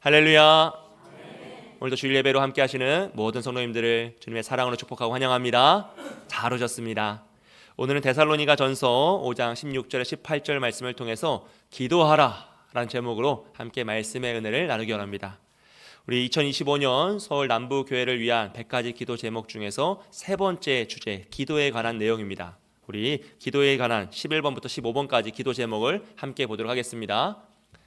할렐루야. 오늘도 주일 예배로 함께 하시는 모든 성도님들을 주님의 사랑으로 축복하고 환영합니다. 잘 오셨습니다. 오늘은 데살로니가 전서 5장 16절에 18절 말씀을 통해서 기도하라 라는 제목으로 함께 말씀의 은혜를 나누기 원합니다. 우리 2025년 서울 남부교회를 위한 100가지 기도 제목 중에서 세 번째 주제, 기도에 관한 내용입니다. 우리 기도에 관한 11번부터 15번까지 기도 제목을 함께 보도록 하겠습니다.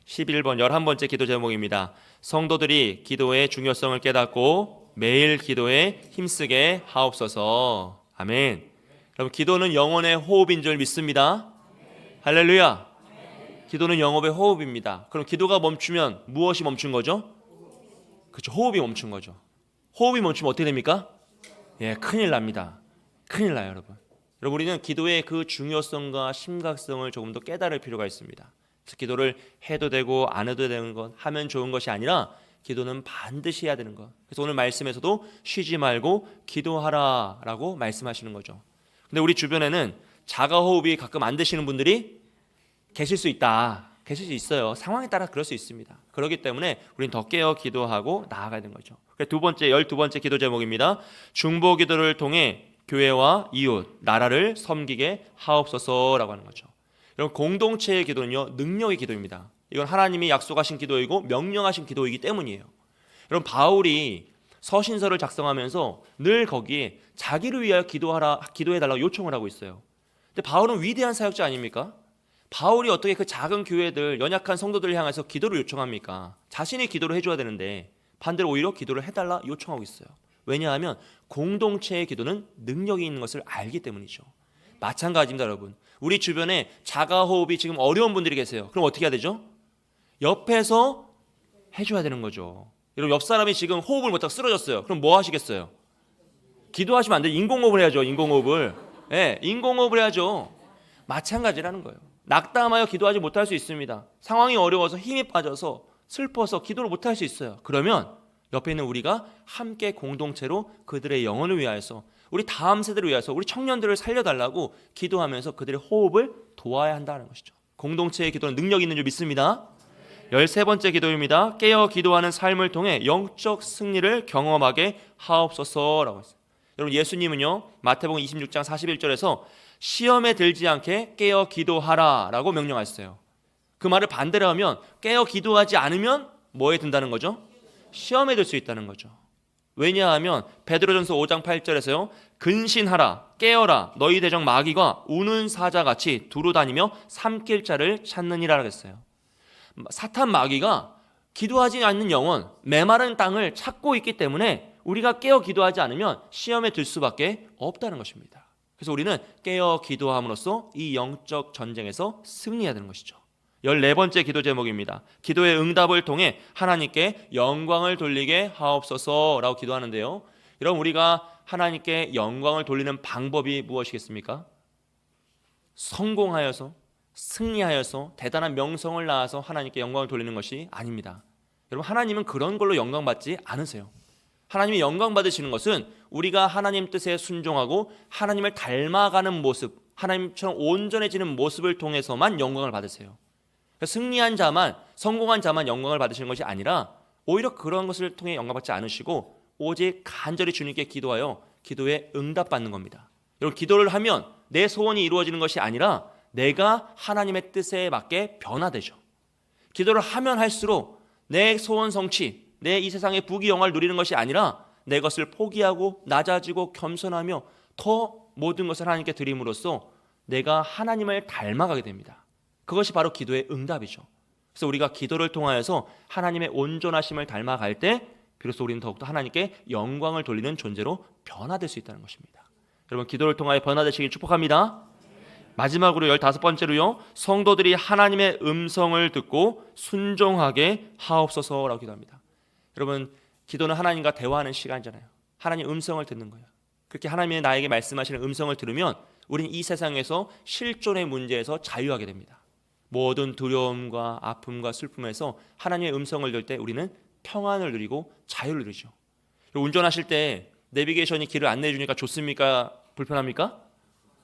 11번 11번째 기도 제목입니다. 성도들이 기도의 중요성을 깨닫고 매일 기도에 힘쓰게 하옵소서. 아멘. 여러분, 기도는 영혼의 호흡인 줄 믿습니다. 할렐루야. 기도는 영혼의 호흡입니다. 그럼 기도가 멈추면 무엇이 멈춘 거죠? 그렇죠. 호흡이 멈춘 거죠. 호흡이 멈추면 어떻게 됩니까? 큰일 납니다. 큰일 나요, 여러분. 여러분, 우리는 기도의 그 중요성과 심각성을 조금 더 깨달을 필요가 있습니다. 그래서 기도를 해도 되고 안 해도 되는 것, 하면 좋은 것이 아니라 기도는 반드시 해야 되는 것. 그래서 오늘 말씀에서도 쉬지 말고 기도하라라고 말씀하시는 거죠. 근데 우리 주변에는 자가호흡이 가끔 안 되시는 분들이 계실 수 있다. 계실 수 있어요. 상황에 따라 그럴 수 있습니다. 그렇기 때문에 우리는 더 깨어 기도하고 나아가야 되는 거죠. 두 번째, 12번째 기도 제목입니다. 중보 기도를 통해 교회와 이웃, 나라를 섬기게 하옵소서라고 하는 거죠. 여러분, 공동체의 기도는요, 능력의 기도입니다. 이건 하나님이 약속하신 기도이고 명령하신 기도이기 때문이에요. 여러분, 바울이 서신서를 작성하면서 늘 거기에 자기를 위하여 기도해달라고 요청을 하고 있어요. 근데 바울은 위대한 사역자 아닙니까? 바울이 어떻게 그 작은 교회들, 연약한 성도들을 향해서 기도를 요청합니까? 자신이 기도를 해줘야 되는데 반대로 오히려 기도를 해달라 요청하고 있어요. 왜냐하면 공동체의 기도는 능력이 있는 것을 알기 때문이죠. 마찬가지입니다, 여러분. 우리 주변에 자가호흡이 지금 어려운 분들이 계세요. 그럼 어떻게 해야 되죠? 옆에서 해줘야 되는 거죠. 여러분, 옆 사람이 지금 호흡을 못하고 쓰러졌어요. 그럼 뭐 하시겠어요? 기도하시면 안 돼요. 인공호흡을 해야죠. 인공호흡을. 인공호흡을 해야죠. 마찬가지라는 거예요. 낙담하여 기도하지 못할 수 있습니다. 상황이 어려워서 힘이 빠져서 슬퍼서 기도를 못할 수 있어요. 그러면 옆에 있는 우리가 함께 공동체로 그들의 영혼을 위하여서, 우리 다음 세대를 위해서, 우리 청년들을 살려달라고 기도하면서 그들의 호흡을 도와야 한다는 것이죠. 공동체의 기도는 능력이 있는 줄 믿습니다. 13번째 기도입니다. 깨어 기도하는 삶을 통해 영적 승리를 경험하게 하옵소서라고 했어요. 여러분, 예수님은요, 마태복음 26장 41절에서 시험에 들지 않게 깨어 기도하라라고 명령하셨어요. 그 말을 반대로 하면 깨어 기도하지 않으면 뭐에 든다는 거죠? 시험에 들 수 있다는 거죠. 왜냐하면 베드로전서 5장 8절에서요, 근신하라, 깨어라, 너희 대적 마귀가 우는 사자같이 두루 다니며 삼킬 자를 찾느니라 그랬어요. 사탄 마귀가 기도하지 않는 영혼, 메마른 땅을 찾고 있기 때문에 우리가 깨어 기도하지 않으면 시험에 들 수밖에 없다는 것입니다. 그래서 우리는 깨어 기도함으로써 이 영적 전쟁에서 승리해야 되는 것이죠. 14번째 기도 제목입니다. 기도의 응답을 통해 하나님께 영광을 돌리게 하옵소서라고 기도하는데요. 여러분, 우리가 하나님께 영광을 돌리는 방법이 무엇이겠습니까? 성공하여서, 승리하여서, 대단한 명성을 낳아서 하나님께 영광을 돌리는 것이 아닙니다. 여러분, 하나님은 그런 걸로 영광받지 않으세요. 하나님이 영광 받으시는 것은 우리가 하나님 뜻에 순종하고 하나님을 닮아가는 모습, 하나님처럼 온전해지는 모습을 통해서만 영광을 받으세요. 승리한 자만, 성공한 자만 영광을 받으시는 것이 아니라 오히려 그런 것을 통해 영광받지 않으시고 오직 간절히 주님께 기도하여 기도에 응답받는 겁니다. 여러분, 기도를 하면 내 소원이 이루어지는 것이 아니라 내가 하나님의 뜻에 맞게 변화되죠. 기도를 하면 할수록 내 소원 성취, 내 이 세상의 부귀영화를 누리는 것이 아니라 내 것을 포기하고 낮아지고 겸손하며 더 모든 것을 하나님께 드림으로써 내가 하나님을 닮아가게 됩니다. 그것이 바로 기도의 응답이죠. 그래서 우리가 기도를 통하여서 하나님의 온전하심을 닮아갈 때 비로소 우리는 더욱더 하나님께 영광을 돌리는 존재로 변화될 수 있다는 것입니다. 여러분, 기도를 통하여 변화되시길 축복합니다. 마지막으로 15번째로요, 성도들이 하나님의 음성을 듣고 순종하게 하옵소서라고 기도합니다. 여러분, 기도는 하나님과 대화하는 시간이잖아요. 하나님 음성을 듣는 거예요. 그렇게 하나님이 나에게 말씀하시는 음성을 들으면 우리는 이 세상에서 실존의 문제에서 자유하게 됩니다. 모든 두려움과 아픔과 슬픔에서 하나님의 음성을 들을 때 우리는 평안을 누리고 자유를 누리죠. 운전하실 때 내비게이션이 길을 안내해 주니까 좋습니까? 불편합니까?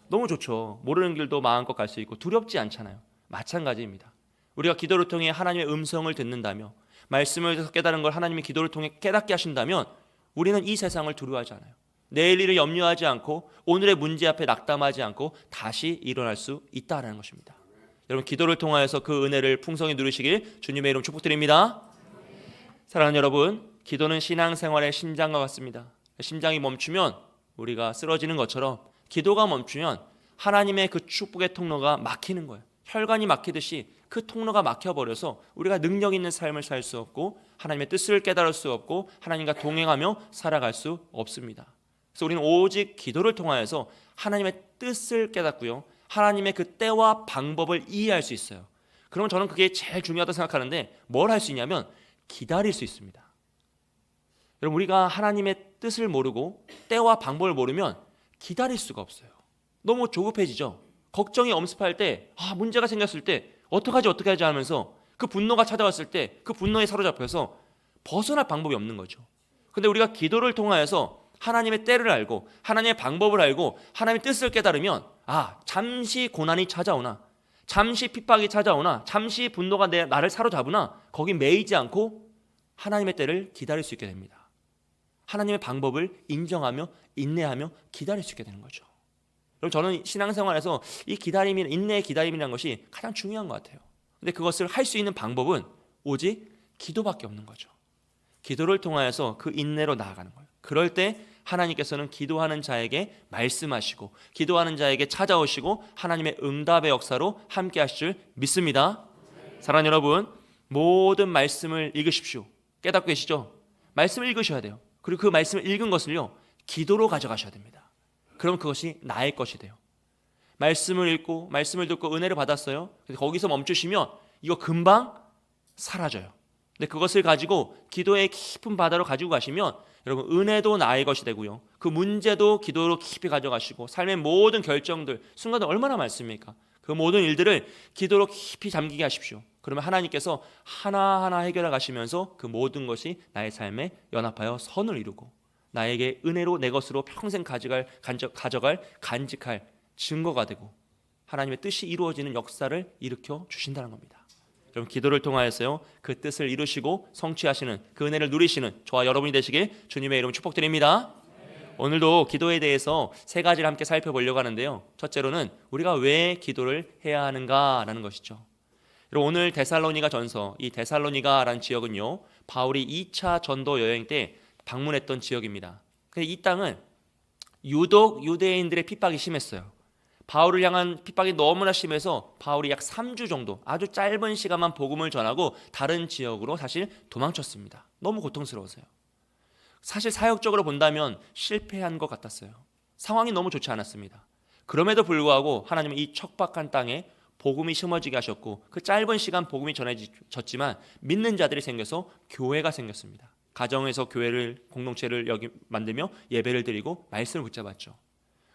너무 좋죠. 모르는 길도 마음껏 갈 수 있고 두렵지 않잖아요. 마찬가지입니다. 우리가 기도를 통해 하나님의 음성을 듣는다며 말씀을 통해서 깨달은 걸 하나님이 기도를 통해 깨닫게 하신다면 우리는 이 세상을 두려워하지 않아요. 내일 일을 염려하지 않고 오늘의 문제 앞에 낙담하지 않고 다시 일어날 수 있다는 것입니다. 여러분, 기도를 통하여서 그 은혜를 풍성히 누리시길 주님의 이름 축복드립니다. 사랑하는 여러분, 기도는 신앙생활의 심장과 같습니다. 심장이 멈추면 우리가 쓰러지는 것처럼 기도가 멈추면 하나님의 그 축복의 통로가 막히는 거예요. 혈관이 막히듯이 그 통로가 막혀버려서 우리가 능력 있는 삶을 살 수 없고 하나님의 뜻을 깨달을 수 없고 하나님과 동행하며 살아갈 수 없습니다. 그래서 우리는 오직 기도를 통하여서 하나님의 뜻을 깨닫고요, 하나님의 그 때와 방법을 이해할 수 있어요. 그러면 저는 그게 제일 중요하다고 생각하는데 뭘 할 수 있냐면 기다릴 수 있습니다. 여러분, 우리가 하나님의 뜻을 모르고 때와 방법을 모르면 기다릴 수가 없어요. 너무 조급해지죠. 걱정이 엄습할 때, 문제가 생겼을 때 어떡하지 하면서 그 분노가 찾아왔을 때 그 분노에 사로잡혀서 벗어날 방법이 없는 거죠. 근데 우리가 기도를 통하여서 하나님의 때를 알고 하나님의 방법을 알고 하나님의 뜻을 깨달으면 잠시 고난이 찾아오나, 잠시 핍박이 찾아오나, 잠시 분노가 나를 사로잡으나 거기 매이지 않고 하나님의 때를 기다릴 수 있게 됩니다. 하나님의 방법을 인정하며 인내하며 기다릴 수 있게 되는 거죠. 그럼 저는 신앙생활에서 이 기다림이, 인내의 기다림이라는 것이 가장 중요한 것 같아요. 근데 그것을 할 수 있는 방법은 오직 기도밖에 없는 거죠. 기도를 통하여서 그 인내로 나아가는 거예요. 그럴 때 하나님께서는 기도하는 자에게 말씀하시고 기도하는 자에게 찾아오시고 하나님의 응답의 역사로 함께 하실 줄 믿습니다. 사랑하는 여러분, 모든 말씀을 읽으십시오. 깨닫고 계시죠? 말씀을 읽으셔야 돼요. 그리고 그 말씀을 읽은 것을요, 기도로 가져가셔야 됩니다. 그럼 그것이 나의 것이 돼요. 말씀을 읽고 말씀을 듣고 은혜를 받았어요. 거기서 멈추시면 이거 금방 사라져요. 근데 그것을 가지고 기도의 깊은 바다로 가지고 가시면 여러분, 은혜도 나의 것이 되고요, 그 문제도 기도로 깊이 가져가시고 삶의 모든 결정들, 순간들 얼마나 많습니까? 그 모든 일들을 기도로 깊이 잠기게 하십시오. 그러면 하나님께서 하나하나 해결해 가시면서 그 모든 것이 나의 삶에 연합하여 선을 이루고 나에게 은혜로 내 것으로 평생 가져갈 간직할 증거가 되고 하나님의 뜻이 이루어지는 역사를 일으켜 주신다는 겁니다. 여러분, 기도를 통하여서요, 그 뜻을 이루시고 성취하시는 그 은혜를 누리시는 저와 여러분이 되시길 주님의 이름으로 축복드립니다. 오늘도 기도에 대해서 세 가지를 함께 살펴보려고 하는데요, 첫째로는 우리가 왜 기도를 해야 하는가라는 것이죠. 여러분, 오늘 데살로니가 전서, 이 데살로니가라는 지역은요, 바울이 2차 전도 여행 때 방문했던 지역입니다. 근데 이 땅은 유독 유대인들의 핍박이 심했어요. 바울을 향한 핍박이 너무나 심해서 바울이 약 3주 정도 아주 짧은 시간만 복음을 전하고 다른 지역으로 사실 도망쳤습니다. 너무 고통스러워서요. 사실 사역적으로 본다면 실패한 것 같았어요. 상황이 너무 좋지 않았습니다. 그럼에도 불구하고 하나님은 이 척박한 땅에 복음이 심어지게 하셨고 그 짧은 시간 복음이 전해졌지만 믿는 자들이 생겨서 교회가 생겼습니다. 가정에서 교회를, 공동체를 만들며 예배를 드리고 말씀을 붙잡았죠.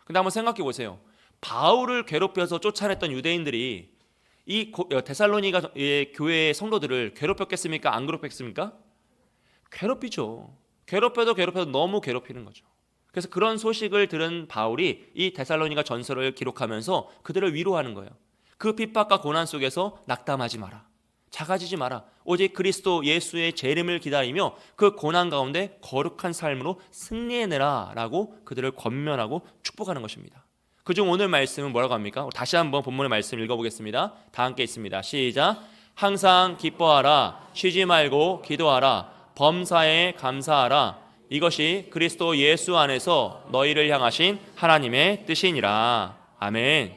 근데 한번 생각해 보세요. 바울을 괴롭혀서 쫓아냈던 유대인들이 이 데살로니가의 교회의 성도들을 괴롭혔겠습니까? 안 괴롭혔습니까? 괴롭히죠. 괴롭혀도 너무 괴롭히는 거죠. 그래서 그런 소식을 들은 바울이 이 데살로니가 전서를 기록하면서 그들을 위로하는 거예요. 그 핍박과 고난 속에서 낙담하지 마라. 작아지지 마라. 오직 그리스도 예수의 재림을 기다리며 그 고난 가운데 거룩한 삶으로 승리해내라 라고 그들을 권면하고 축복하는 것입니다. 그중 오늘 말씀은 뭐라고 합니까? 다시 한번 본문의 말씀 읽어보겠습니다. 다 함께 있습니다. 시작. 항상 기뻐하라. 쉬지 말고 기도하라. 범사에 감사하라. 이것이 그리스도 예수 안에서 너희를 향하신 하나님의 뜻이니라. 아멘.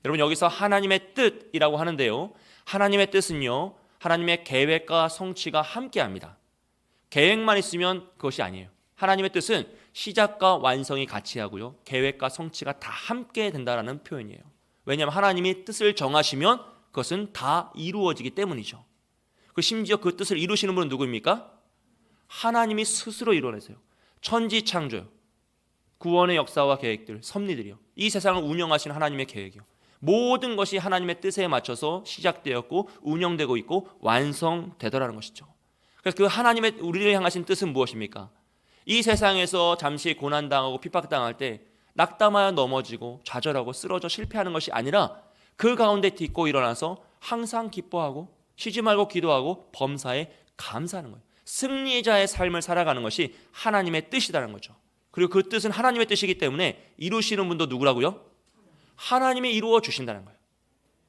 여러분, 여기서 하나님의 뜻이라고 하는데요, 하나님의 뜻은요, 하나님의 계획과 성취가 함께합니다. 계획만 있으면 그것이 아니에요. 하나님의 뜻은 시작과 완성이 같이 하고요, 계획과 성취가 다 함께 된다라는 표현이에요. 왜냐하면 하나님이 뜻을 정하시면 그것은 다 이루어지기 때문이죠. 심지어 그 뜻을 이루시는 분은 누구입니까? 하나님이 스스로 이루어내세요. 천지 창조요, 구원의 역사와 계획들, 섭리들이요, 이 세상을 운영하시는 하나님의 계획이요, 모든 것이 하나님의 뜻에 맞춰서 시작되었고 운영되고 있고 완성되더라는 것이죠. 그래서 그 하나님의 우리를 향하신 뜻은 무엇입니까? 이 세상에서 잠시 고난당하고 핍박당할 때 낙담하여 넘어지고 좌절하고 쓰러져 실패하는 것이 아니라 그 가운데 딛고 일어나서 항상 기뻐하고 쉬지 말고 기도하고 범사에 감사하는 거예요. 승리자의 삶을 살아가는 것이 하나님의 뜻이라는 거죠. 그리고 그 뜻은 하나님의 뜻이기 때문에 이루시는 분도 누구라고요? 하나님이 이루어 주신다는 거예요.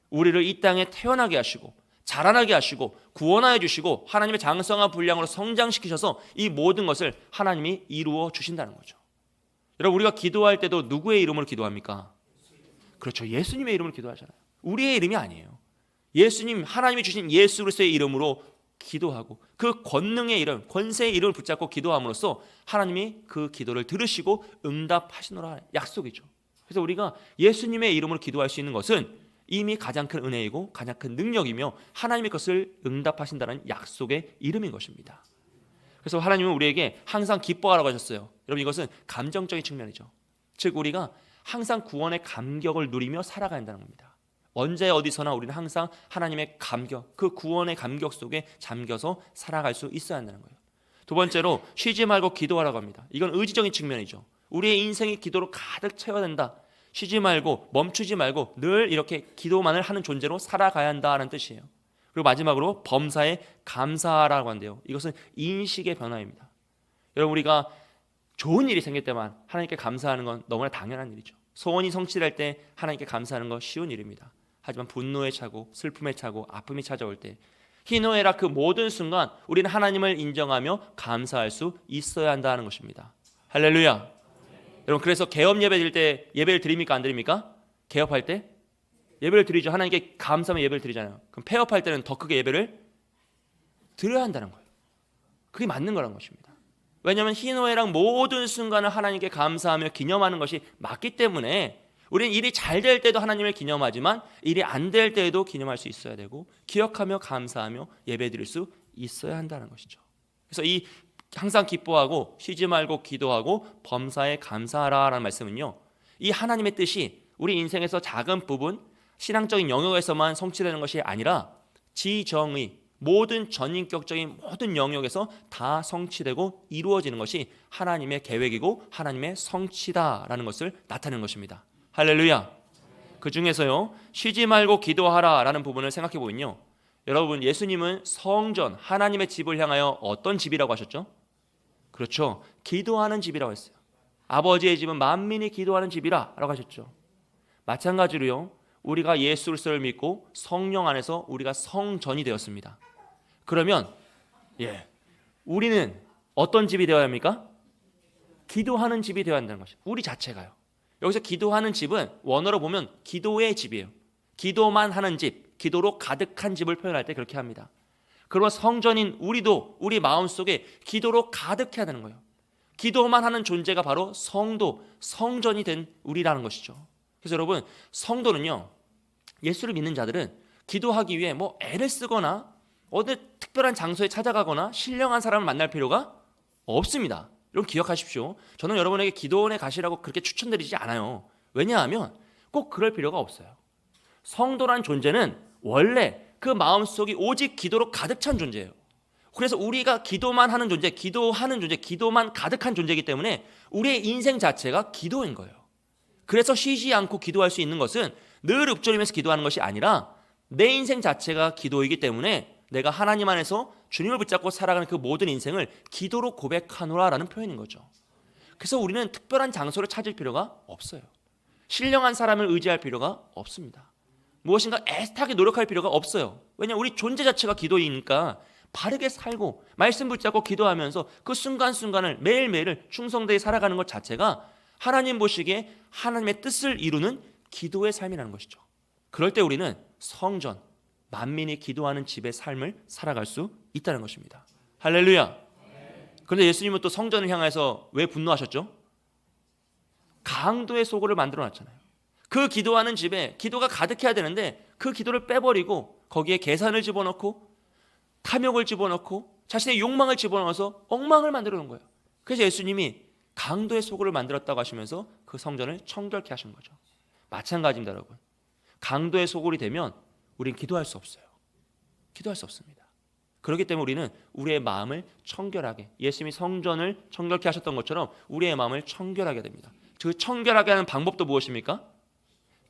우리를 이 땅에 태어나게 하시고 자라나게 하시고 구원하여 주시고 하나님의 장성한 분량으로 성장시키셔서 이 모든 것을 하나님이 이루어 주신다는 거죠. 여러분, 우리가 기도할 때도 누구의 이름으로 기도합니까? 그렇죠. 예수님의 이름으로 기도하잖아요. 우리의 이름이 아니에요. 예수님, 하나님이 주신 예수 그리스도의 이름으로 기도하고 그 권능의 이름, 권세의 이름을 붙잡고 기도함으로써 하나님이 그 기도를 들으시고 응답하시노라 약속이죠. 그래서 우리가 예수님의 이름으로 기도할 수 있는 것은 이미 가장 큰 은혜이고 가장 큰 능력이며 하나님이 그것을 응답하신다는 약속의 이름인 것입니다. 그래서 하나님은 우리에게 항상 기뻐하라고 하셨어요. 여러분, 이것은 감정적인 측면이죠. 즉 우리가 항상 구원의 감격을 누리며 살아가야 한다는 겁니다. 언제 어디서나 우리는 항상 하나님의 감격, 그 구원의 감격 속에 잠겨서 살아갈 수 있어야 한다는 거예요. 두 번째로 쉬지 말고 기도하라고 합니다. 이건 의지적인 측면이죠. 우리의 인생이 기도로 가득 채워야 된다. 쉬지 말고 멈추지 말고 늘 이렇게 기도만을 하는 존재로 살아가야 한다는 뜻이에요. 그리고 마지막으로 범사에 감사하라고 한대요. 이것은 인식의 변화입니다. 여러분, 우리가 좋은 일이 생길 때만 하나님께 감사하는 건 너무나 당연한 일이죠. 소원이 성취될 때 하나님께 감사하는 건 쉬운 일입니다. 하지만 분노에 차고 슬픔에 차고 아픔이 찾아올 때 희노애락 그 모든 순간 우리는 하나님을 인정하며 감사할 수 있어야 한다는 것입니다. 할렐루야. 여러분, 그래서 개업 예배 드릴 때 예배를 드립니까 안 드립니까? 개업할 때 예배를 드리죠. 하나님께 감사하며 예배를 드리잖아요. 그럼 폐업할 때는 더 크게 예배를 드려야 한다는 거예요. 그게 맞는 거라는 것입니다. 왜냐하면 희노애락 모든 순간을 하나님께 감사하며 기념하는 것이 맞기 때문에 우리는 일이 잘 될 때도 하나님을 기념하지만 일이 안 될 때에도 기념할 수 있어야 되고 기억하며 감사하며 예배드릴 수 있어야 한다는 것이죠. 그래서 이 항상 기뻐하고 쉬지 말고 기도하고 범사에 감사하라라는 말씀은요, 이 하나님의 뜻이 우리 인생에서 작은 부분 신앙적인 영역에서만 성취되는 것이 아니라 지정의 모든 전인격적인 모든 영역에서 다 성취되고 이루어지는 것이 하나님의 계획이고 하나님의 성취다라는 것을 나타내는 것입니다. 할렐루야. 그 중에서요, 쉬지 말고 기도하라라는 부분을 생각해 보면요, 여러분, 예수님은 성전 하나님의 집을 향하여 어떤 집이라고 하셨죠? 그렇죠. 기도하는 집이라고 했어요. 아버지의 집은 만민이 기도하는 집이라고 하셨죠. 마찬가지로요, 우리가 예수 그리스도를 믿고 성령 안에서 우리가 성전이 되었습니다. 그러면 우리는 어떤 집이 되어야 합니까? 기도하는 집이 되어야 한다는 것이죠. 우리 자체가요. 여기서 기도하는 집은 원어로 보면 기도의 집이에요. 기도만 하는 집, 기도로 가득한 집을 표현할 때 그렇게 합니다. 그러면 성전인 우리도 우리 마음속에 기도로 가득해야 되는 거예요. 기도만 하는 존재가 바로 성도, 성전이 된 우리라는 것이죠. 그래서 여러분, 성도는요, 예수를 믿는 자들은 기도하기 위해 뭐 애를 쓰거나 어느 특별한 장소에 찾아가거나 신령한 사람을 만날 필요가 없습니다. 여러분 기억하십시오. 저는 여러분에게 기도원에 가시라고 그렇게 추천드리지 않아요. 왜냐하면 꼭 그럴 필요가 없어요. 성도란 존재는 원래 그 마음속이 오직 기도로 가득 찬 존재예요. 그래서 우리가 기도만 하는 존재, 기도하는 존재, 기도만 가득한 존재이기 때문에 우리의 인생 자체가 기도인 거예요. 그래서 쉬지 않고 기도할 수 있는 것은 늘 읊조리면서 기도하는 것이 아니라 내 인생 자체가 기도이기 때문에 내가 하나님 안에서 주님을 붙잡고 살아가는 그 모든 인생을 기도로 고백하노라라는 표현인 거죠. 그래서 우리는 특별한 장소를 찾을 필요가 없어요. 신령한 사람을 의지할 필요가 없습니다. 무엇인가 애타게 노력할 필요가 없어요. 왜냐하면 우리 존재 자체가 기도이니까 바르게 살고 말씀 붙잡고 기도하면서 그 순간순간을 매일매일 충성되게 살아가는 것 자체가 하나님 보시기에 하나님의 뜻을 이루는 기도의 삶이라는 것이죠. 그럴 때 우리는 성전, 만민이 기도하는 집의 삶을 살아갈 수 있다는 것입니다. 할렐루야. 그런데 예수님은 또 성전을 향해서 왜 분노하셨죠? 강도의 소굴을 만들어 놨잖아요. 그 기도하는 집에 기도가 가득해야 되는데 그 기도를 빼버리고 거기에 계산을 집어넣고 탐욕을 집어넣고 자신의 욕망을 집어넣어서 엉망을 만들어 놓은 거예요. 그래서 예수님이 강도의 소굴을 만들었다고 하시면서 그 성전을 청결케 하신 거죠. 마찬가지입니다, 여러분. 강도의 소굴이 되면 우리는 기도할 수 없어요. 기도할 수 없습니다. 그렇기 때문에 우리는 우리의 마음을 청결하게, 예수님이 성전을 청결케 하셨던 것처럼 우리의 마음을 청결하게 됩니다. 그 청결하게 하는 방법도 무엇입니까?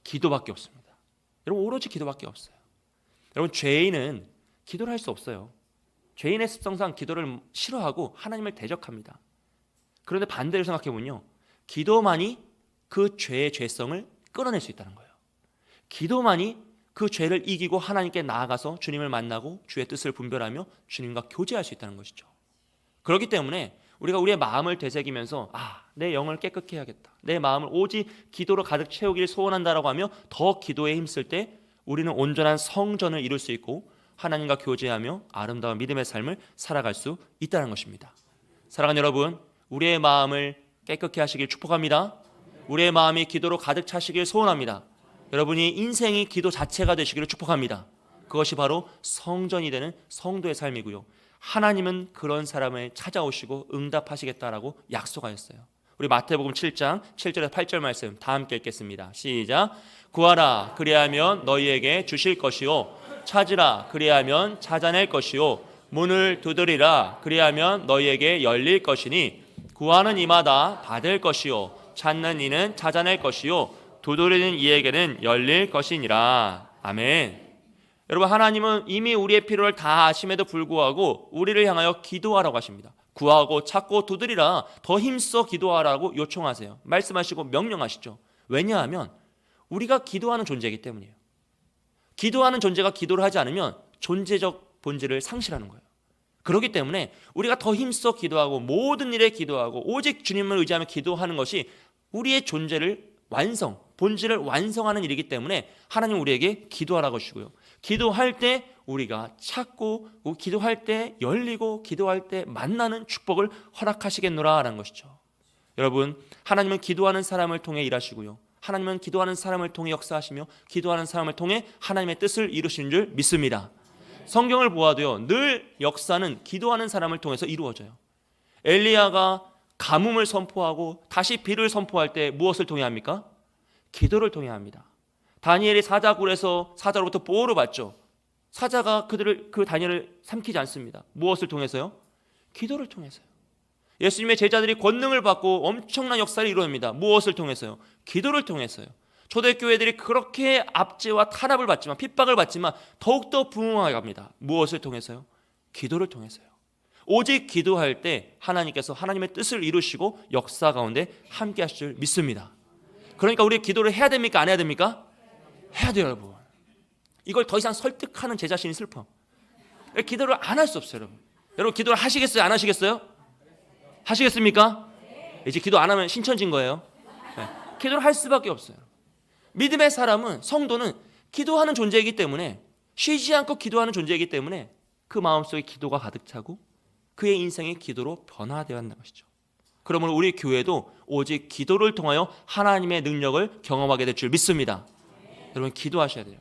기도밖에 없습니다. 여러분, 오로지 기도밖에 없어요. 여러분, 죄인은 기도를 할 수 없어요. 죄인의 습성상 기도를 싫어하고 하나님을 대적합니다. 그런데 반대로 생각해보면요, 기도만이 그 죄의 죄성을 끌어낼 수 있다는 거예요. 기도만이 그 죄를 이기고 하나님께 나아가서 주님을 만나고 주의 뜻을 분별하며 주님과 교제할 수 있다는 것이죠. 그렇기 때문에 우리가 우리의 마음을 되새기면서 내 영을 깨끗게 해야겠다, 내 마음을 오직 기도로 가득 채우기를 소원한다라고 하며 더 기도에 힘쓸 때 우리는 온전한 성전을 이룰 수 있고 하나님과 교제하며 아름다운 믿음의 삶을 살아갈 수 있다는 것입니다. 사랑하는 여러분, 우리의 마음을 깨끗게 하시길 축복합니다. 우리의 마음이 기도로 가득 차시길 소원합니다. 여러분이 인생이 기도 자체가 되시기를 축복합니다. 그것이 바로 성전이 되는 성도의 삶이고요, 하나님은 그런 사람을 찾아오시고 응답하시겠다라고 약속하였어요. 우리 마태복음 7장 7절에서 8절 말씀 다 함께 읽겠습니다. 시작. 구하라 그리하면 너희에게 주실 것이요, 찾으라 그리하면 찾아낼 것이요, 문을 두드리라 그리하면 너희에게 열릴 것이니 구하는 이마다 받을 것이요, 찾는 이는 찾아낼 것이요, 두드리는 이에게는 열릴 것이니라. 아멘. 여러분, 하나님은 이미 우리의 필요를 다 아심에도 불구하고 우리를 향하여 기도하라고 하십니다. 구하고 찾고 두드리라, 더 힘써 기도하라고 요청하세요. 말씀하시고 명령하시죠. 왜냐하면 우리가 기도하는 존재이기 때문이에요. 기도하는 존재가 기도를 하지 않으면 존재적 본질을 상실하는 거예요. 그렇기 때문에 우리가 더 힘써 기도하고 모든 일에 기도하고 오직 주님을 의지하며 기도하는 것이 우리의 존재를 본질을 완성하는 일이기 때문에 하나님 우리에게 기도하라고 하시고요, 기도할 때 우리가 찾고, 기도할 때 열리고, 기도할 때 만나는 축복을 허락하시겠노라 라는 것이죠. 여러분, 하나님은 기도하는 사람을 통해 일하시고요, 하나님은 기도하는 사람을 통해 역사하시며 기도하는 사람을 통해 하나님의 뜻을 이루시는 줄 믿습니다. 성경을 보아도요, 늘 역사는 기도하는 사람을 통해서 이루어져요. 엘리야가 가뭄을 선포하고 다시 비를 선포할 때 무엇을 통해 합니까? 기도를 통해 합니다. 다니엘이 사자굴에서 사자로부터 보호를 받죠. 사자가 그 다니엘을 삼키지 않습니다. 무엇을 통해서요? 기도를 통해서요. 예수님의 제자들이 권능을 받고 엄청난 역사를 이루어냅니다. 무엇을 통해서요? 기도를 통해서요. 초대교회들이 그렇게 압제와 탄압을 받지만, 핍박을 받지만 더욱더 부흥하게 합니다. 무엇을 통해서요? 기도를 통해서요. 오직 기도할 때 하나님께서 하나님의 뜻을 이루시고 역사 가운데 함께 하실 줄 믿습니다. 그러니까 우리 기도를 해야 됩니까? 안 해야 됩니까? 해야 돼요, 여러분. 이걸 더 이상 설득하는 제 자신이 슬퍼. 기도를 안 할 수 없어요, 여러분. 여러분, 기도를 하시겠어요? 안 하시겠어요? 하시겠습니까? 이제 기도 안 하면 신천진 거예요. 네. 기도를 할 수밖에 없어요. 믿음의 사람은, 성도는 기도하는 존재이기 때문에, 쉬지 않고 기도하는 존재이기 때문에 그 마음속에 기도가 가득 차고 그의 인생이 기도로 변화되어야 한다는 것이죠. 그러므로 우리 교회도 오직 기도를 통하여 하나님의 능력을 경험하게 될 줄 믿습니다. 여러분, 기도하셔야 돼요.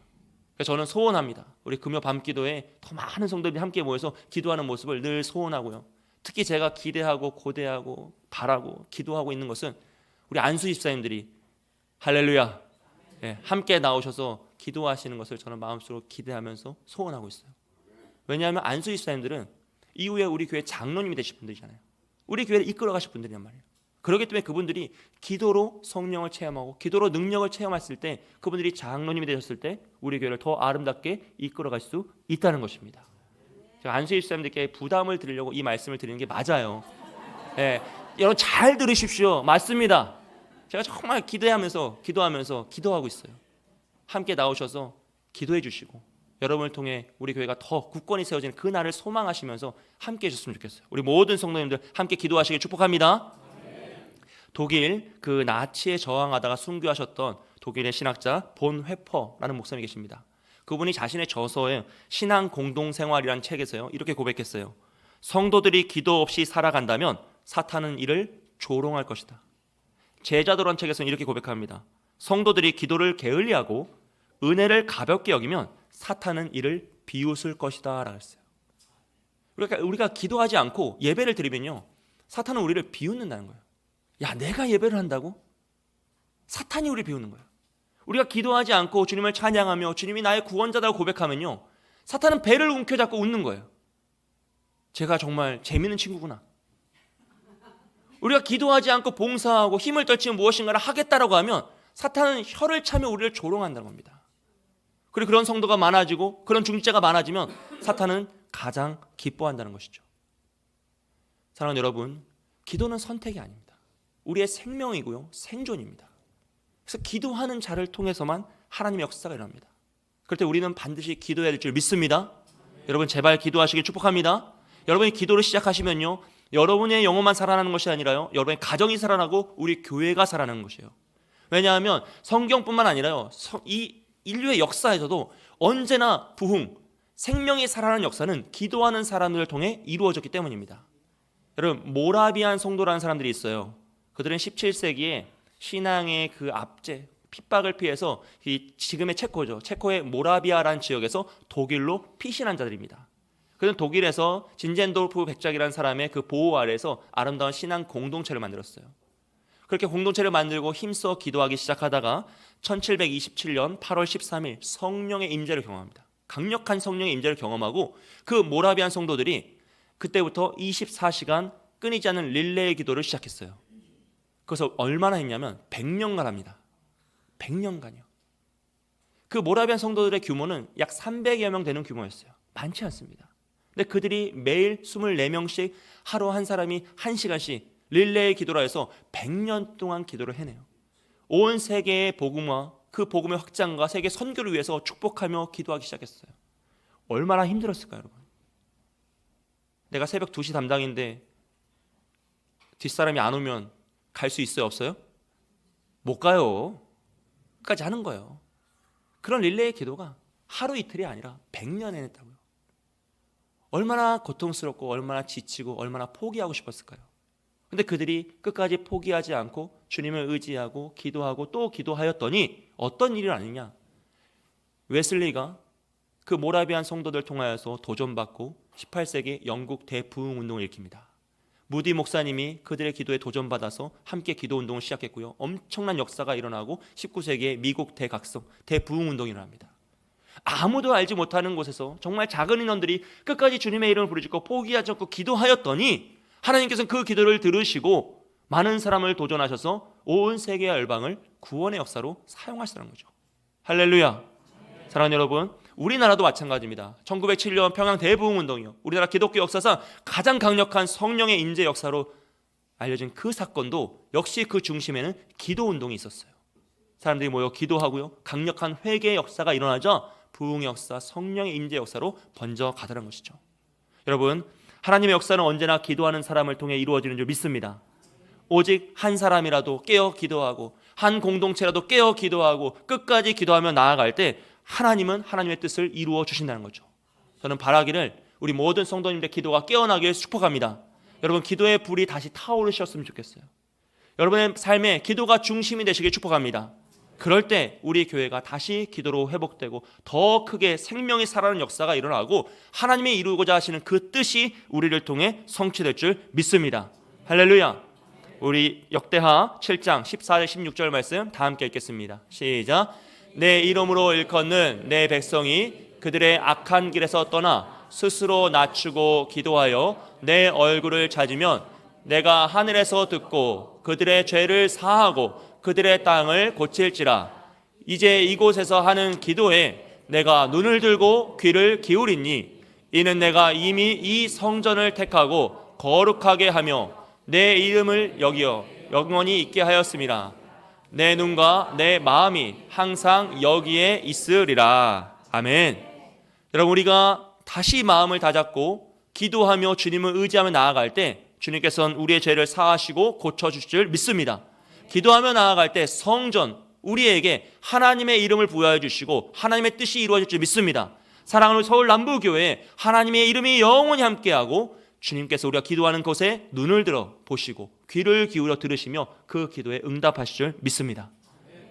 그래서 저는 소원합니다. 우리 금요 밤기도에 더 많은 성도들이 함께 모여서 기도하는 모습을 늘 소원하고요. 특히 제가 기대하고 고대하고 바라고 기도하고 있는 것은 우리 안수 집사님들이 할렐루야, 함께 나오셔서 기도하시는 것을 저는 마음속으로 기대하면서 소원하고 있어요. 왜냐하면 안수 집사님들은 이후에 우리 교회 장로님이 되실 분들이잖아요. 우리 교회를 이끌어 가실 분들이란 말이에요. 그렇기 때문에 그분들이 기도로 성령을 체험하고 기도로 능력을 체험했을 때, 그분들이 장로님이 되셨을 때 우리 교회를 더 아름답게 이끌어갈 수 있다는 것입니다. 제가 안수희 집사님들께 부담을 드리려고 이 말씀을 드리는 게 맞아요. 여러분 잘 들으십시오. 맞습니다. 제가 정말 기도하면서 기도하고 있어요. 함께 나오셔서 기도해 주시고 여러분을 통해 우리 교회가 더 굳건히 세워지는 그 날을 소망하시면서 함께 해주셨으면 좋겠어요. 우리 모든 성도님들 함께 기도하시길 축복합니다. 독일 그 나치에 저항하다가 순교하셨던 독일의 신학자 본 회퍼라는 목사님이 계십니다. 그분이 자신의 저서에 신앙 공동생활이라는 책에서요, 이렇게 고백했어요. 성도들이 기도 없이 살아간다면 사탄은 이를 조롱할 것이다. 제자도란 책에서는 이렇게 고백합니다. 성도들이 기도를 게을리하고 은혜를 가볍게 여기면 사탄은 이를 비웃을 것이다 라고 했어요. 그러니까 우리가 기도하지 않고 예배를 드리면요, 사탄은 우리를 비웃는다는 거예요. 야, 내가 예배를 한다고? 사탄이 우리를 비웃는 거예요. 우리가 기도하지 않고 주님을 찬양하며 주님이 나의 구원자다고 고백하면요, 사탄은 배를 움켜잡고 웃는 거예요. 제가 정말 재미있는 친구구나. 우리가 기도하지 않고 봉사하고 힘을 떨치면 무엇인가를 하겠다라고 하면 사탄은 혀를 차며 우리를 조롱한다는 겁니다. 그리고 그런 성도가 많아지고 그런 중직자가 많아지면 사탄은 가장 기뻐한다는 것이죠. 사랑하는 여러분, 기도는 선택이 아닙니다. 우리의 생명이고요, 생존입니다. 그래서 기도하는 자를 통해서만 하나님의 역사가 일어납니다. 그럴 때 우리는 반드시 기도해야 될 줄 믿습니다. 여러분 제발 기도하시길 축복합니다. 여러분이 기도를 시작하시면요, 여러분의 영혼만 살아나는 것이 아니라요, 여러분의 가정이 살아나고 우리 교회가 살아나는 것이에요. 왜냐하면 성경뿐만 아니라요, 이 인류의 역사에서도 언제나 부흥, 생명이 살아나는 역사는 기도하는 사람들을 통해 이루어졌기 때문입니다. 여러분, 모라비안 성도라는 사람들이 있어요. 그들은 17세기에 신앙의 그 압제, 핍박을 피해서 이 지금의 체코죠. 체코의 모라비아라는 지역에서 독일로 피신한 자들입니다. 그는 독일에서 진젠도르프 백작이라는 사람의 그 보호 아래에서 아름다운 신앙 공동체를 만들었어요. 그렇게 공동체를 만들고 힘써 기도하기 시작하다가 1727년 8월 13일 성령의 임재를 경험합니다. 강력한 성령의 임재를 경험하고 그 모라비안 성도들이 그때부터 24시간 끊이지 않는 릴레이 기도를 시작했어요. 그래서 얼마나 했냐면 100년간 합니다. 100년간이요. 그 모라비안 성도들의 규모는 약 300여 명 되는 규모였어요. 많지 않습니다. 근데 그들이 매일 24명씩 하루 한 사람이 1시간씩 릴레이 기도라 해서 100년 동안 기도를 해내요. 온 세계의 복음화, 그 복음의 확장과 세계 선교를 위해서 축복하며 기도하기 시작했어요. 얼마나 힘들었을까요, 여러분? 내가 새벽 2시 담당인데 뒷사람이 안 오면 갈 수 있어요, 없어요? 못 가요. 끝까지 하는 거예요. 그런 릴레이 기도가 하루 이틀이 아니라 100년 해냈다고요. 얼마나 고통스럽고 얼마나 지치고 얼마나 포기하고 싶었을까요? 근데 그들이 끝까지 포기하지 않고 주님을 의지하고 기도하고 또 기도하였더니 어떤 일이 아니냐? 웨슬리가 그 모라비안 성도들 통하여서 도전받고 18세기 영국 대부흥운동을 일으킵니다. 무디 목사님이 그들의 기도에 도전받아서 함께 기도운동을 시작했고요. 엄청난 역사가 일어나고 19세기에 미국 대각성 대부흥운동이 일어납니다. 아무도 알지 못하는 곳에서 정말 작은 인원들이 끝까지 주님의 이름을 부르짖고 포기하지 않고 기도하였더니 하나님께서는 그 기도를 들으시고 많은 사람을 도전하셔서 온 세계의 열방을 구원의 역사로 사용하시라는 거죠. 할렐루야. 사랑하는 여러분, 우리나라도 마찬가지입니다. 1907년 평양 대부흥운동이요, 우리나라 기독교 역사상 가장 강력한 성령의 임재 역사로 알려진 그 사건도 역시 그 중심에는 기도운동이 있었어요. 사람들이 모여 기도하고요, 강력한 회개의 역사가 일어나자 부흥의 역사, 성령의 임재 역사로 번져가더란 것이죠. 여러분, 하나님의 역사는 언제나 기도하는 사람을 통해 이루어지는 줄 믿습니다. 오직 한 사람이라도 깨어 기도하고 한 공동체라도 깨어 기도하고 끝까지 기도하며 나아갈 때 하나님은 하나님의 뜻을 이루어 주신다는 거죠. 저는 바라기를 우리 모든 성도님들의 기도가 깨어나길 축복합니다. 여러분, 기도의 불이 다시 타오르셨으면 좋겠어요. 여러분의 삶에 기도가 중심이 되시길 축복합니다. 그럴 때 우리 교회가 다시 기도로 회복되고 더 크게 생명이 살아나는 역사가 일어나고 하나님이 이루고자 하시는 그 뜻이 우리를 통해 성취될 줄 믿습니다. 할렐루야. 우리 역대하 7장 14절 16절 말씀 다 함께 읽겠습니다. 시작. 내 이름으로 일컫는 내 백성이 그들의 악한 길에서 떠나 스스로 낮추고 기도하여 내 얼굴을 찾으면 내가 하늘에서 듣고 그들의 죄를 사하고 그들의 땅을 고칠지라. 이제 이곳에서 하는 기도에 내가 눈을 들고 귀를 기울이니 이는 내가 이미 이 성전을 택하고 거룩하게 하며 내 이름을 여기어 영원히 있게 하였음이라. 내 눈과 내 마음이 항상 여기에 있으리라. 아멘. 여러분, 우리가 다시 마음을 다잡고 기도하며 주님을 의지하며 나아갈 때 주님께서는 우리의 죄를 사하시고 고쳐주실 줄 믿습니다. 기도하며 나아갈 때 성전, 우리에게 하나님의 이름을 부여해 주시고 하나님의 뜻이 이루어질 줄 믿습니다. 사랑하는 서울 남부교회에 하나님의 이름이 영원히 함께하고 주님께서 우리가 기도하는 곳에 눈을 들어 보시고 귀를 기울여 들으시며 그 기도에 응답하실 줄 믿습니다.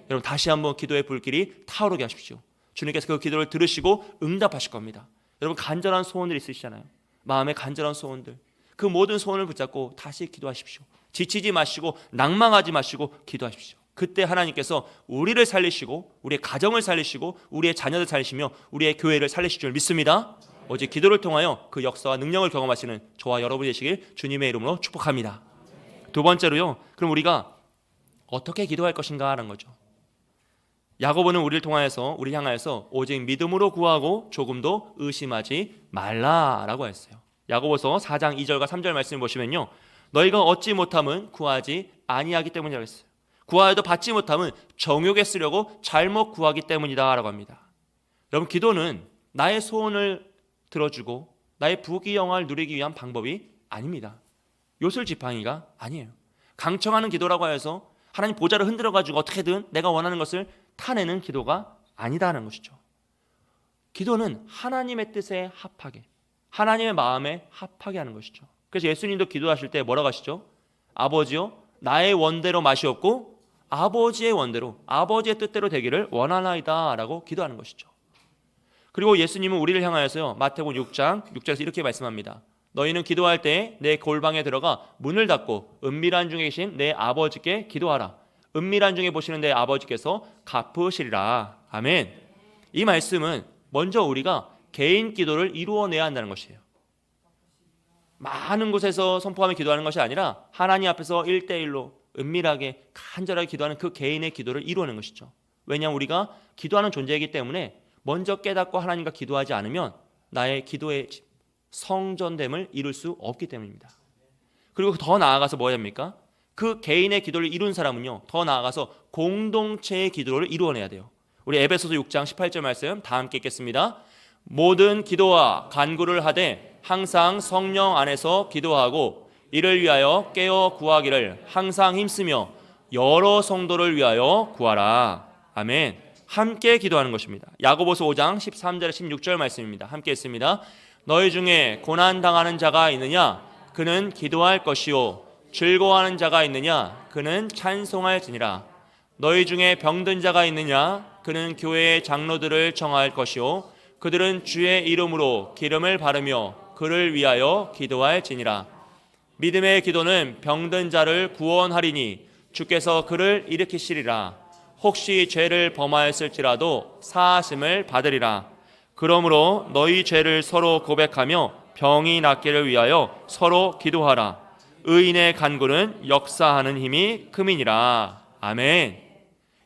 여러분, 다시 한번 기도의 불길이 타오르게 하십시오. 주님께서 그 기도를 들으시고 응답하실 겁니다. 여러분, 간절한 소원들 있으시잖아요. 마음의 간절한 소원들, 그 모든 소원을 붙잡고 다시 기도하십시오. 지치지 마시고 낭망하지 마시고 기도하십시오. 그때 하나님께서 우리를 살리시고 우리의 가정을 살리시고 우리의 자녀들 살리시며 우리의 교회를 살리실 줄 믿습니다. 오직 기도를 통하여 그 역사와 능력을 경험하시는 저와 여러분이 되시길 주님의 이름으로 축복합니다. 두 번째로요, 그럼 우리가 어떻게 기도할 것인가 하는 거죠. 야고보는 우리를 통하여서 우리를 향하여서 오직 믿음으로 구하고 조금도 의심하지 말라라고 했어요. 야고보서 4장 2절과 3절 말씀을 보시면요, 너희가 얻지 못함은 구하지 아니하기 때문이라고 했어요. 구하여도 받지 못함은 정욕에 쓰려고 잘못 구하기 때문이다 라고 합니다. 여러분, 기도는 나의 소원을 들어주고 나의 부귀영화를 누리기 위한 방법이 아닙니다. 요술지팡이가 아니에요. 강청하는 기도라고 해서 하나님 보좌를 흔들어가지고 어떻게든 내가 원하는 것을 타내는 기도가 아니다는 것이죠. 기도는 하나님의 뜻에 합하게, 하나님의 마음에 합하게 하는 것이죠. 그래서 예수님도 기도하실 때 뭐라고 하시죠? 아버지요, 나의 원대로 마시옵고 아버지의 원대로, 아버지의 뜻대로 되기를 원하나이다 라고 기도하는 것이죠. 그리고 예수님은 우리를 향하여서요, 마태복음 6장 6절에서 이렇게 말씀합니다. 너희는 기도할 때 내 골방에 들어가 문을 닫고 은밀한 중에 계신 내 아버지께 기도하라. 은밀한 중에 보시는 내 아버지께서 갚으시리라. 아멘. 이 말씀은 먼저 우리가 개인 기도를 이루어내야 한다는 것이에요. 많은 곳에서 선포하며 기도하는 것이 아니라 하나님 앞에서 1대1로 은밀하게 간절하게 기도하는 그 개인의 기도를 이루어내는 것이죠. 왜냐하면 우리가 기도하는 존재이기 때문에 먼저 깨닫고 하나님과 기도하지 않으면 나의 기도의 성전됨을 이룰 수 없기 때문입니다. 그리고 더 나아가서 뭐 해야 합니까? 그 개인의 기도를 이룬 사람은요, 더 나아가서 공동체의 기도를 이루어내야 돼요. 우리 에베소서 6장 18절 말씀 다 함께 읽겠습니다. 모든 기도와 간구를 하되 항상 성령 안에서 기도하고 이를 위하여 깨어 구하기를 항상 힘쓰며 여러 성도를 위하여 구하라. 아멘. 함께 기도하는 것입니다. 야고보서 5장 13절 16절 말씀입니다. 함께 읽습니다. 너희 중에 고난당하는 자가 있느냐? 그는 기도할 것이요 즐거워하는 자가 있느냐? 그는 찬송할지니라. 너희 중에 병든 자가 있느냐? 그는 교회의 장로들을 청할 것이요 그들은 주의 이름으로 기름을 바르며 그를 위하여 기도할지니라. 믿음의 기도는 병든 자를 구원하리니 주께서 그를 일으키시리라. 혹시 죄를 범하였을지라도 사하심을 받으리라. 그러므로 너희 죄를 서로 고백하며 병이 낫기를 위하여 서로 기도하라. 의인의 간구는 역사하는 힘이 큼이니라. 아멘.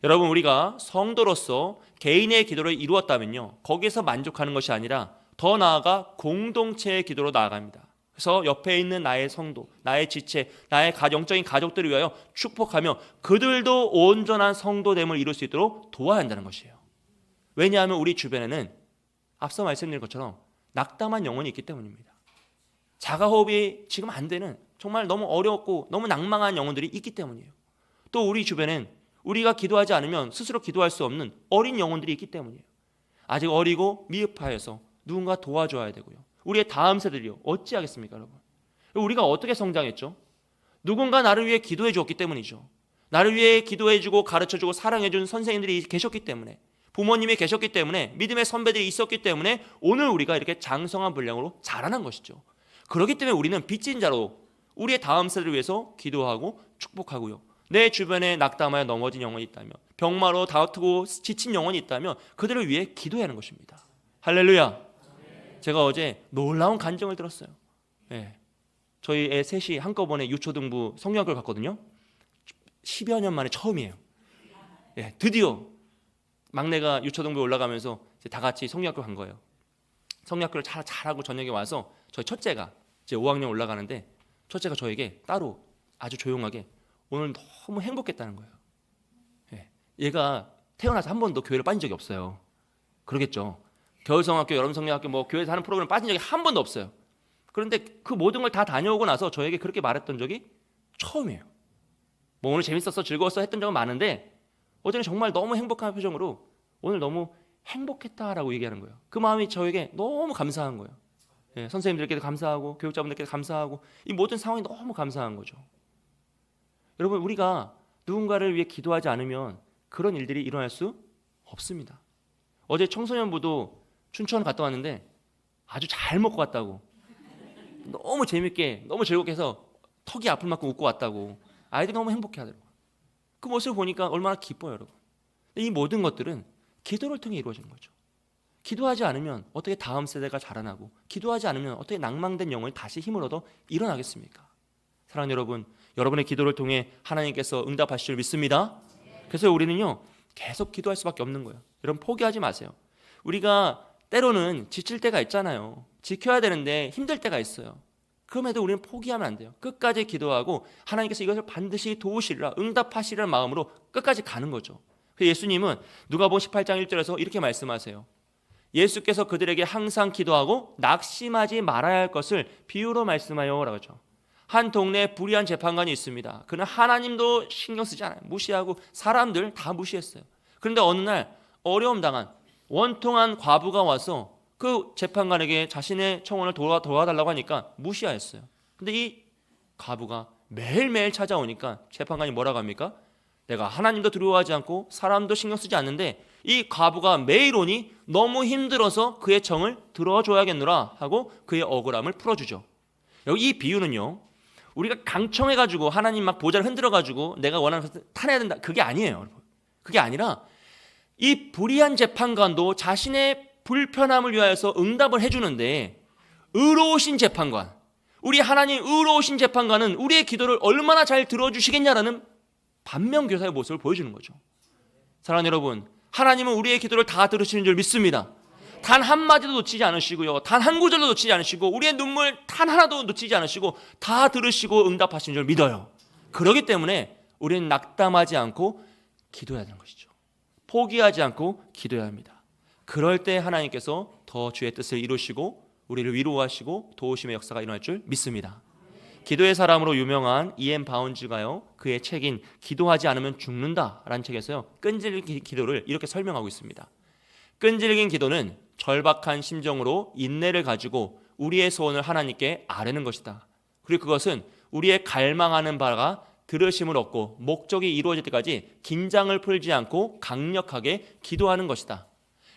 여러분, 우리가 성도로서 개인의 기도를 이루었다면요, 거기에서 만족하는 것이 아니라 더 나아가 공동체의 기도로 나아갑니다. 그래서 옆에 있는 나의 성도, 나의 지체, 나의 영적인 가족들을 위하여 축복하며 그들도 온전한 성도됨을 이룰 수 있도록 도와야 한다는 것이에요. 왜냐하면 우리 주변에는 앞서 말씀드린 것처럼 낙담한 영혼이 있기 때문입니다. 자가호흡이 지금 안 되는 정말 너무 어렵고 너무 낭망한 영혼들이 있기 때문이에요. 또 우리 주변엔 우리가 기도하지 않으면 스스로 기도할 수 없는 어린 영혼들이 있기 때문이에요. 아직 어리고 미흡하여서 누군가 도와줘야 되고요. 우리의 다음 세대들이요, 어찌하겠습니까, 여러분? 우리가 어떻게 성장했죠? 누군가 나를 위해 기도해 주었기 때문이죠. 나를 위해 기도해주고 가르쳐주고 사랑해준 선생님들이 계셨기 때문에, 부모님이 계셨기 때문에, 믿음의 선배들이 있었기 때문에 오늘 우리가 이렇게 장성한 분량으로 자라난 것이죠. 그렇기 때문에 우리는 빚진 자로 우리의 다음 세대를 위해서 기도하고 축복하고요. 내 주변에 낙담하여 넘어진 영혼이 있다면, 병마로 다투고 지친 영혼이 있다면 그들을 위해 기도해야 하는 것입니다. 할렐루야. 제가 어제 놀라운 간증을 들었어요. 예. 저희 애 셋이 한꺼번에 유초등부 성경학교를 갔거든요. 10여 년 만에 처음이에요. 예, 드디어 막내가 유초등부에 올라가면서 이제 다 같이 성경학교 간 거예요. 성경학교를 잘하고 저녁에 와서 저희 첫째가 이제 5학년 올라가는데, 첫째가 저에게 따로 아주 조용하게 오늘 너무 행복했다는 거예요. 예. 얘가 태어나서 한 번도 교회를 빠진 적이 없어요. 그러겠죠. 겨울성학교, 여름성경학교, 뭐 교회에서 하는 프로그램 빠진 적이 한 번도 없어요. 그런데 그 모든 걸 다 다녀오고 나서 저에게 그렇게 말했던 적이 처음이에요. 뭐 오늘 재밌었어, 즐거웠어 했던 적은 많은데 어제는 정말 너무 행복한 표정으로 오늘 너무 행복했다라고 얘기하는 거예요. 그 마음이 저에게 너무 감사한 거예요. 예, 선생님들께도 감사하고 교육자분들께도 감사하고 이 모든 상황이 너무 감사한 거죠. 여러분, 우리가 누군가를 위해 기도하지 않으면 그런 일들이 일어날 수 없습니다. 어제 청소년부도 춘천 갔다 왔는데 아주 잘 먹고 왔다고, 너무 재밌게 너무 즐겁게 해서 턱이 아플 만큼 웃고 왔다고 아이들이 너무 행복해 하더라고요. 그 모습을 보니까 얼마나 기뻐요, 여러분. 이 모든 것들은 기도를 통해 이루어지는 거죠. 기도하지 않으면 어떻게 다음 세대가 자라나고, 기도하지 않으면 어떻게 낭망된 영혼이 다시 힘을 얻어 일어나겠습니까? 사랑하는 여러분, 여러분의 기도를 통해 하나님께서 응답하실 줄 믿습니다. 그래서 우리는요, 계속 기도할 수밖에 없는 거예요. 여러분 포기하지 마세요. 우리가 때로는 지칠 때가 있잖아요. 지켜야 되는데 힘들 때가 있어요. 그럼에도 우리는 포기하면 안 돼요. 끝까지 기도하고 하나님께서 이것을 반드시 도우시리라, 응답하시리라는 마음으로 끝까지 가는 거죠. 예수님은 누가복음 18장 1절에서 이렇게 말씀하세요. 예수께서 그들에게 항상 기도하고 낙심하지 말아야 할 것을 비유로 말씀하여 라고 하죠. 한 동네에 불의한 재판관이 있습니다. 그는 하나님도 신경 쓰지 않아요. 무시하고 사람들 다 무시했어요. 그런데 어느 날 어려움 당한 원통한 과부가 와서 그 재판관에게 자신의 청혼을 도와달라고 하니까 무시하였어요. 근데 이 과부가 매일매일 찾아오니까 재판관이 뭐라고 합니까? 내가 하나님도 두려워하지 않고 사람도 신경 쓰지 않는데 이 과부가 매일 오니 너무 힘들어서 그의 청을 들어줘야겠노라 하고 그의 억울함을 풀어주죠. 여기 이 비유는요, 우리가 강청해가지고 하나님 막 보좌를 흔들어가지고 내가 원하는 것을 타내야 된다, 그게 아니에요, 여러분. 그게 아니라 이 불의한 재판관도 자신의 불편함을 위하여서 응답을 해주는데, 의로우신 재판관, 우리 하나님 의로우신 재판관은 우리의 기도를 얼마나 잘 들어주시겠냐라는 반면교사의 모습을 보여주는 거죠. 사랑하는 여러분, 하나님은 우리의 기도를 다 들으시는 줄 믿습니다. 단 한마디도 놓치지 않으시고요, 단 한 구절도 놓치지 않으시고, 우리의 눈물 단 하나도 놓치지 않으시고 다 들으시고 응답하시는 줄 믿어요. 그렇기 때문에 우리는 낙담하지 않고 기도해야 되는 것이죠. 포기하지 않고 기도해야 합니다. 그럴 때 하나님께서 더 주의 뜻을 이루시고 우리를 위로하시고 도우심의 역사가 일어날 줄 믿습니다. 기도의 사람으로 유명한 E.M. 바운즈가요, 그의 책인 기도하지 않으면 죽는다라는 책에서요, 끈질긴 기도를 이렇게 설명하고 있습니다. 끈질긴 기도는 절박한 심정으로 인내를 가지고 우리의 소원을 하나님께 아뢰는 것이다. 그리고 그것은 우리의 갈망하는 바가 들으심을 얻고 목적이 이루어질 때까지 긴장을 풀지 않고 강력하게 기도하는 것이다.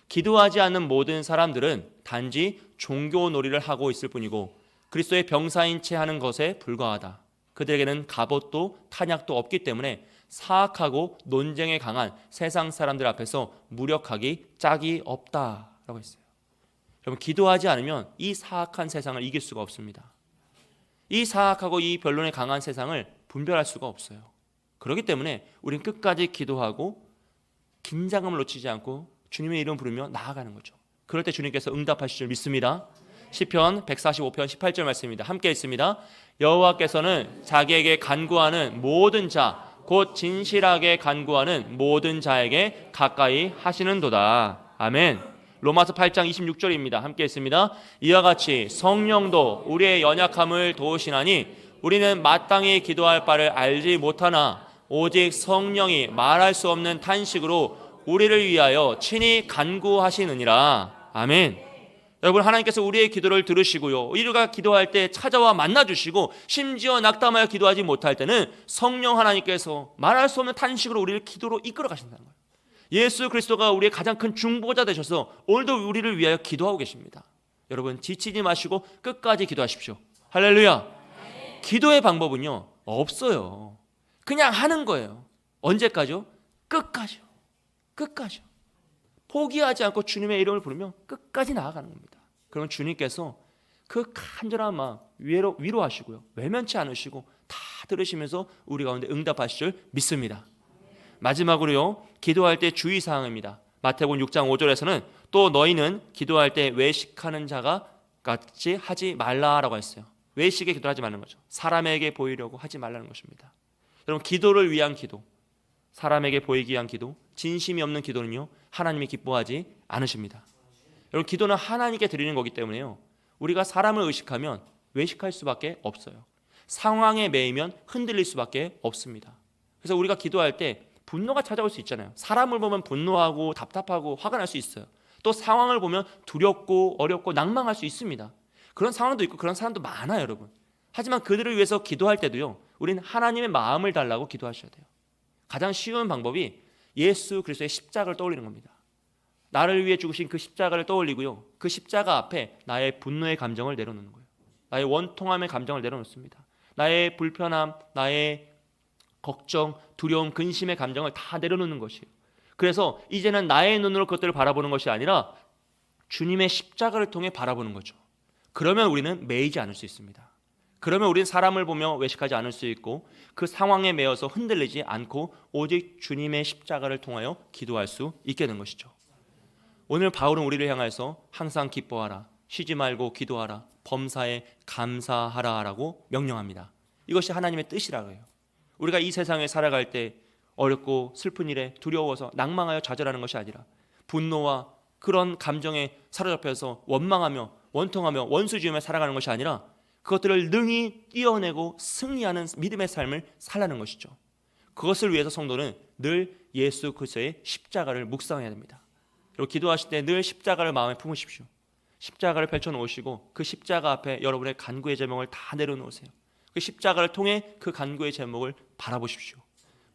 기도하지 않는 모든 사람들은 단지 종교 놀이를 하고 있을 뿐이고 그리스도의 병사인 채 하는 것에 불과하다. 그들에게는 갑옷도 탄약도 없기 때문에 사악하고 논쟁에 강한 세상 사람들 앞에서 무력하기 짝이 없다라고 했어요. 여러분, 기도하지 않으면 이 사악한 세상을 이길 수가 없습니다. 이 사악하고 이 변론에 강한 세상을 분별할 수가 없어요. 그렇기 때문에 우리는 끝까지 기도하고 긴장감을 놓치지 않고 주님의 이름 부르며 나아가는 거죠. 그럴 때 주님께서 응답하실 줄 믿습니다. 시편 145편 18절 말씀입니다. 함께 읽습니다. 여호와께서는 자기에게 간구하는 모든 자 곧 진실하게 간구하는 모든 자에게 가까이 하시는도다. 아멘. 로마서 8장 26절입니다. 함께 읽습니다. 이와 같이 성령도 우리의 연약함을 도우시나니 우리는 마땅히 기도할 바를 알지 못하나 오직 성령이 말할 수 없는 탄식으로 우리를 위하여 친히 간구하시느니라. 아멘. 여러분, 하나님께서 우리의 기도를 들으시고요, 우리가 기도할 때 찾아와 만나주시고 심지어 낙담하여 기도하지 못할 때는 성령 하나님께서 말할 수 없는 탄식으로 우리를 기도로 이끌어 가신다는 거예요. 예수 그리스도가 우리의 가장 큰 중보자 되셔서 오늘도 우리를 위하여 기도하고 계십니다. 여러분, 지치지 마시고 끝까지 기도하십시오. 할렐루야. 기도의 방법은요, 없어요. 그냥 하는 거예요. 언제까지요? 끝까지요. 끝까지요. 포기하지 않고 주님의 이름을 부르며 끝까지 나아가는 겁니다. 그러면 주님께서 그 간절한 마음 위로하시고요, 외면치 않으시고 다 들으시면서 우리 가운데 응답하실 줄 믿습니다. 마지막으로요, 기도할 때 주의사항입니다. 마태복음 6장 5절에서는 또 너희는 기도할 때 외식하는 자가 같이 하지 말라라고 했어요. 외식에 기도하지 말라는 거죠. 사람에게 보이려고 하지 말라는 것입니다. 여러분, 기도를 위한 기도, 사람에게 보이기 위한 기도, 진심이 없는 기도는요, 하나님이 기뻐하지 않으십니다. 여러분, 기도는 하나님께 드리는 거기 때문에요, 우리가 사람을 의식하면 외식할 수밖에 없어요. 상황에 매이면 흔들릴 수밖에 없습니다. 그래서 우리가 기도할 때 분노가 찾아올 수 있잖아요. 사람을 보면 분노하고 답답하고 화가 날 수 있어요. 또 상황을 보면 두렵고 어렵고 낭망할 수 있습니다. 그런 상황도 있고 그런 사람도 많아요, 여러분. 하지만 그들을 위해서 기도할 때도요, 우리는 하나님의 마음을 달라고 기도하셔야 돼요. 가장 쉬운 방법이 예수 그리스도의 십자가를 떠올리는 겁니다. 나를 위해 죽으신 그 십자가를 떠올리고요, 그 십자가 앞에 나의 분노의 감정을 내려놓는 거예요. 나의 원통함의 감정을 내려놓습니다. 나의 불편함, 나의 걱정, 두려움, 근심의 감정을 다 내려놓는 것이에요. 그래서 이제는 나의 눈으로 그것들을 바라보는 것이 아니라 주님의 십자가를 통해 바라보는 거죠. 그러면 우리는 매이지 않을 수 있습니다. 그러면 우리는 사람을 보며 외식하지 않을 수 있고 그 상황에 매여서 흔들리지 않고 오직 주님의 십자가를 통하여 기도할 수 있게 된 것이죠. 오늘 바울은 우리를 향해서 항상 기뻐하라, 쉬지 말고 기도하라, 범사에 감사하라라고 명령합니다. 이것이 하나님의 뜻이라고 해요. 우리가 이 세상에 살아갈 때 어렵고 슬픈 일에 두려워서 낭망하여 좌절하는 것이 아니라 분노와 그런 감정에 사로잡혀서 원망하며 원통하며 원수지으며 살아가는 것이 아니라 그것들을 능히 뛰어내고 승리하는 믿음의 삶을 살라는 것이죠. 그것을 위해서 성도는 늘 예수 그리스도의 십자가를 묵상해야 됩니다. 그리고 기도하실 때 늘 십자가를 마음에 품으십시오. 십자가를 펼쳐놓으시고 그 십자가 앞에 여러분의 간구의 제목을 다 내려놓으세요. 그 십자가를 통해 그 간구의 제목을 바라보십시오.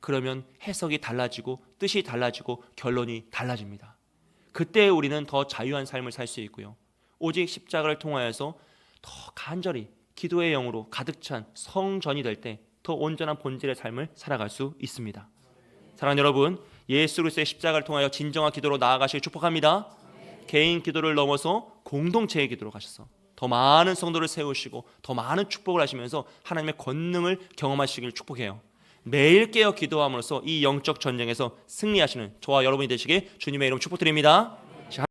그러면 해석이 달라지고 뜻이 달라지고 결론이 달라집니다. 그때 우리는 더 자유한 삶을 살 수 있고요. 오직 십자가를 통하여서 더 간절히 기도의 영으로 가득 찬 성전이 될 때 더 온전한 본질의 삶을 살아갈 수 있습니다. 사랑하는 여러분, 예수 그리스도의 십자가를 통하여 진정한 기도로 나아가시길 축복합니다. 개인 기도를 넘어서 공동체의 기도로 가셔서 더 많은 성도를 세우시고 더 많은 축복을 하시면서 하나님의 권능을 경험하시길 축복해요. 매일 깨어 기도함으로써 이 영적 전쟁에서 승리하시는 저와 여러분이 되시길 주님의 이름 축복드립니다.